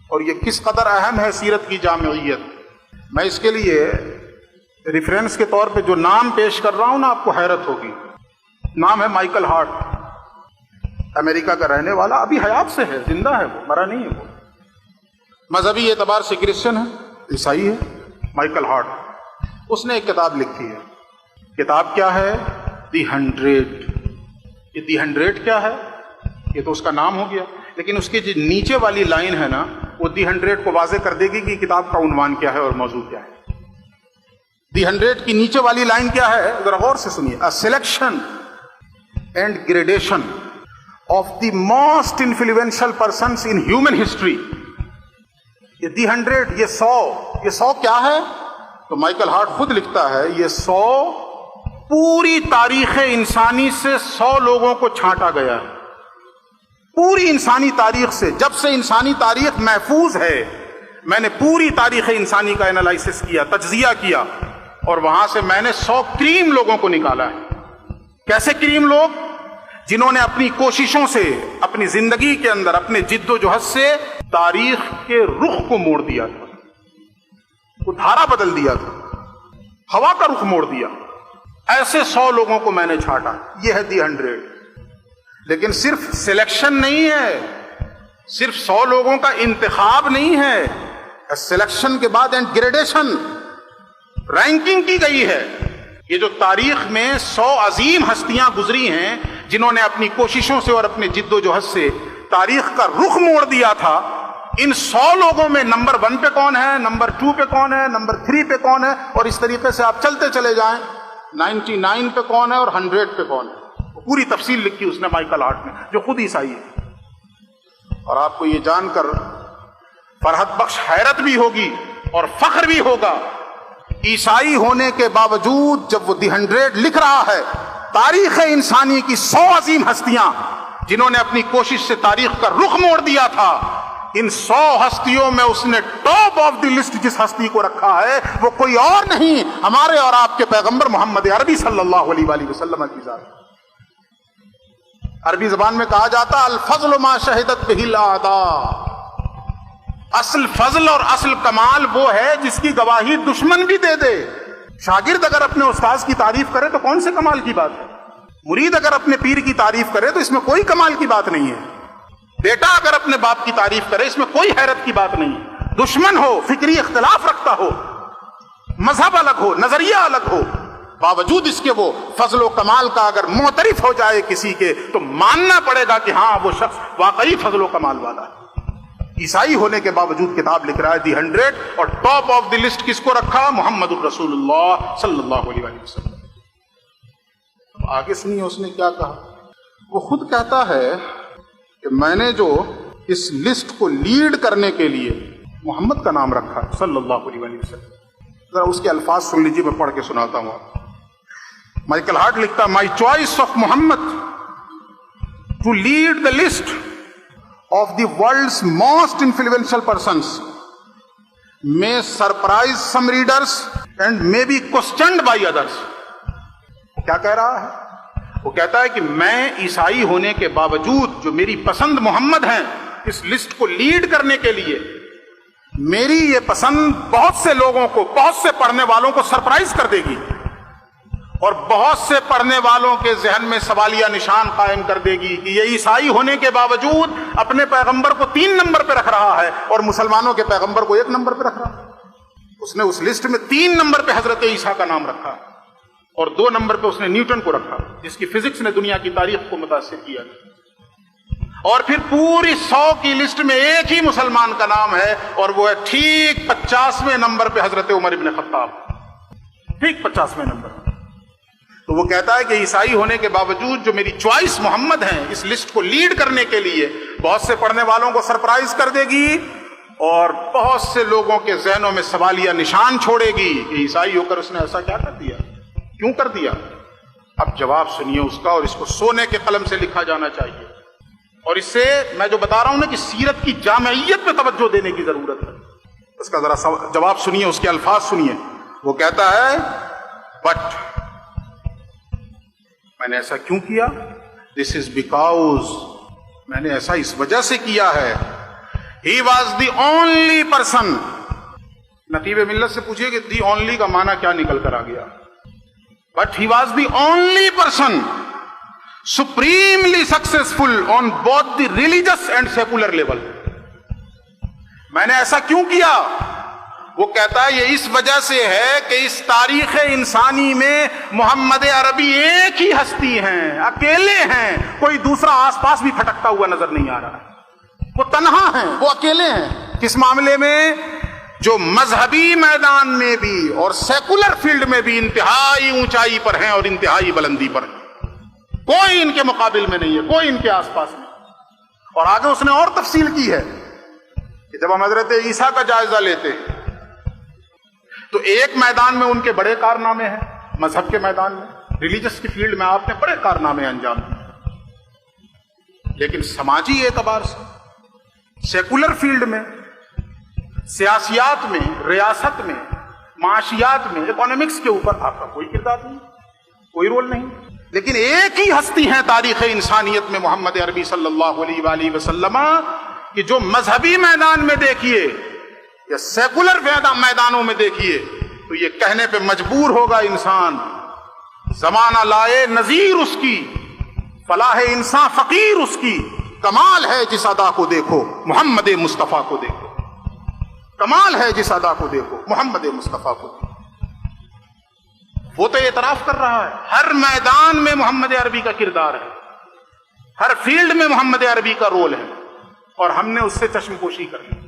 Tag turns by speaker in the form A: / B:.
A: اور یہ کس قدر اہم ہے سیرت کی جامعیت. میں اس کے لیے ریفرنس کے طور پہ جو نام پیش کر رہا ہوں نا آپ کو حیرت ہوگی. نام ہے مائیکل ہارٹ، امریکہ کا رہنے والا، ابھی حیات سے ہے، زندہ ہے، وہ مرا نہیں ہے. وہ مذہبی اعتبار سے کرسچن ہے، عیسائی ہے. مائیکل ہارٹ، اس نے ایک کتاب لکھی ہے. کتاب کیا ہے؟ دی 100. یہ دی 100 کیا ہے؟ یہ تو اس کا نام ہو گیا، لیکن اس کی جو نیچے والی لائن ہے نا وہ دی 100 کو واضح کر دے گی کہ کتاب کا عنوان کیا ہے اور موضوع کیا ہے. دی 100 کی نیچے والی لائن کیا ہے؟ ذرا غور سے سنیے. A selection and gradation of the most influential persons in human history. یہ دی 100، یہ 100 کیا ہے؟ تو مائیکل ہارٹ خود لکھتا ہے یہ 100 پوری تاریخ انسانی سے 100 لوگوں کو چھانٹا گیا ہے. پوری انسانی تاریخ سے، جب سے انسانی تاریخ محفوظ ہے، میں نے پوری تاریخ انسانی کا انالائسس کیا، تجزیہ کیا، اور وہاں سے میں نے 100 کریم لوگوں کو نکالا ہے. کیسے کریم لوگ؟ جنہوں نے اپنی کوششوں سے، اپنی زندگی کے اندر، اپنے جد و جہد سے تاریخ کے رخ کو موڑ دیا تھا، وہ دھارا بدل دیا تھا، ہوا کا رخ موڑ دیا. ایسے 100 لوگوں کو میں نے چھانٹا. یہ ہے دی 100. لیکن صرف سلیکشن نہیں ہے، صرف 100 لوگوں کا انتخاب نہیں ہے. سلیکشن کے بعد اینڈ گریڈیشن، رینکنگ کی گئی ہے. یہ جو تاریخ میں 100 عظیم ہستیاں گزری ہیں جنہوں نے اپنی کوششوں سے اور اپنے جد و جہد سے تاریخ کا رخ موڑ دیا تھا، ان 100 لوگوں میں نمبر 1 پہ کون ہے، نمبر 2 پہ کون ہے، نمبر 3 پہ کون ہے، اور اس طریقے سے آپ چلتے چلے جائیں. 99 پہ کون ہے اور 100 پہ کون ہے. پوری تفصیل لکھی اس نے مائیکل ہارٹ نے، جو خود عیسائی ہے. اور آپ کو یہ جان کر فرحت بخش حیرت بھی ہوگی اور فخر بھی ہوگا، عیسائی ہونے کے باوجود جب وہ دی 100 لکھ رہا ہے، تاریخ انسانی کی 100 عظیم ہستیاں جنہوں نے اپنی کوشش سے تاریخ کا رخ موڑ دیا تھا، ان 100 ہستیوں میں اس نے ٹاپ آف دی لسٹ جس ہستی کو رکھا ہے وہ کوئی اور نہیں، ہمارے اور آپ کے پیغمبر محمد عربی صلی اللہ علیہ وآلہ وسلم کی ذات. عربی زبان میں کہا جاتا الفضل ما شہدت بہ الاعداء. اصل فضل اور اصل کمال وہ ہے جس کی گواہی دشمن بھی دے دے. شاگرد اگر اپنے استاذ کی تعریف کرے تو کون سے کمال کی بات ہے؟ مرید اگر اپنے پیر کی تعریف کرے تو اس میں کوئی کمال کی بات نہیں ہے. بیٹا اگر اپنے باپ کی تعریف کرے اس میں کوئی حیرت کی بات نہیں. دشمن ہو، فکری اختلاف رکھتا ہو، مذہب الگ ہو، نظریہ الگ ہو، باوجود اس کے وہ فضل و کمال کا اگر معترف ہو جائے کسی کے تو ماننا پڑے گا کہ ہاں وہ شخص واقعی فضل و کمال والا ہے. عیسائی ہونے کے باوجود کتاب لکھ رہا ہے دی 100، اور ٹاپ آف دی لسٹ کس کو رکھا؟ محمد الرسول اللہ صلی اللہ علیہ وسلم. آگے سنیے اس نے کیا کہا. وہ خود کہتا ہے کہ میں نے جو اس لسٹ کو لیڈ کرنے کے لیے محمد کا نام رکھا صلی اللہ علیہ وسلم. ذرا اس کے الفاظ سن لیجیے، میں پڑھ کے سناتا ہوں آپ. مائیکل ہارٹ لکھتا my choice of Muhammad to lead the list of the world's most influential persons may surprise some readers and may be questioned by others. کیا کہہ رہا ہے؟ وہ کہتا ہے کہ میں عیسائی ہونے کے باوجود جو میری پسند محمد ہیں اس لسٹ کو لیڈ کرنے کے لیے، میری یہ پسند بہت سے لوگوں کو، بہت سے پڑھنے والوں کو سرپرائز کر دے گی، اور بہت سے پڑھنے والوں کے ذہن میں سوالیہ نشان قائم کر دے گی کہ یہ عیسائی ہونے کے باوجود اپنے پیغمبر کو 3 نمبر پہ رکھ رہا ہے اور مسلمانوں کے پیغمبر کو 1 نمبر پہ رکھ رہا ہے. اس نے اس لسٹ میں 3 نمبر پہ حضرت عیسیٰ کا نام رکھا اور 2 نمبر پہ اس نے نیوٹن کو رکھا جس کی فزکس نے دنیا کی تاریخ کو متاثر کیا. اور پھر پوری 100 کی لسٹ میں ایک ہی مسلمان کا نام ہے اور وہ ہے ٹھیک 50ویں نمبر پہ حضرت عمر ابن خطاب، ٹھیک 50ویں نمبر. تو وہ کہتا ہے کہ عیسائی ہونے کے باوجود جو میری چوائس محمد ہیں اس لسٹ کو لیڈ کرنے کے لیے بہت سے پڑھنے والوں کو سرپرائز کر دے گی اور بہت سے لوگوں کے ذہنوں میں سوالیہ نشان چھوڑے گی کہ عیسائی ہو کر اس نے ایسا کیا کر دیا، کیوں کر دیا. اب جواب سنیے اس کا، اور اس کو سونے کے قلم سے لکھا جانا چاہیے. اور اس سے میں جو بتا رہا ہوں نا کہ سیرت کی جامعیت پہ توجہ دینے کی ضرورت ہے، اس کا ذرا جواب سنیے، اس کے الفاظ سنیے. وہ کہتا ہے بٹ میں نے ایسا کیوں کیا؟ دس از بیکاؤز، میں نے ایسا اس وجہ سے کیا ہے He was the only person. نقیب ملت سے پوچھئے کہ دی اونلی کا معنی کیا نکل کر آ گیا. But he was the only person supremely successful on both the religious and secular level. میں نے ایسا کیوں کیا؟ وہ کہتا ہے یہ اس وجہ سے ہے کہ اس تاریخ انسانی میں محمد عربی ایک ہی ہستی ہیں، اکیلے ہیں، کوئی دوسرا آس پاس بھی پھٹکتا ہوا نظر نہیں آ رہا. وہ تنہا ہیں، وہ اکیلے ہیں. کس معاملے میں؟ جو مذہبی میدان میں بھی اور سیکولر فیلڈ میں بھی انتہائی اونچائی پر ہیں اور انتہائی بلندی پر ہیں. کوئی ان کے مقابل میں نہیں ہے، کوئی ان کے آس پاس نہیں. اور آگے اس نے اور تفصیل کی ہے کہ جب ہم حضرت عیسیٰ کا جائزہ لیتے ہیں تو ایک میدان میں ان کے بڑے کارنامے ہیں، مذہب کے میدان میں، ریلیجس کی فیلڈ میں آپ نے بڑے کارنامے انجام دیے، لیکن سماجی اعتبار سے سیکولر فیلڈ میں، سیاسیات میں، ریاست میں، معاشیات میں، اکانومکس کے اوپر آپ کا کوئی کردار نہیں، کوئی رول نہیں. لیکن ایک ہی ہستی ہیں تاریخ انسانیت میں محمد عربی صلی اللہ علیہ وآلہ وسلم کہ جو مذہبی میدان میں دیکھیے یا سیکولر میدانوں میں دیکھیے تو یہ کہنے پہ مجبور ہوگا انسان، زمانہ لائے نظیر اس کی، فلاح انسان فقیر اس کی. کمال ہے جس ادا کو دیکھو محمد مصطفیٰ کو دیکھو، کمال ہے جس ادا کو دیکھو محمد مصطفیٰ کو دیکھو. وہ تو اعتراف کر رہا ہے ہر میدان میں محمد عربی کا کردار ہے، ہر فیلڈ میں محمد عربی کا رول ہے، اور ہم نے اس سے چشم پوشی کرنی.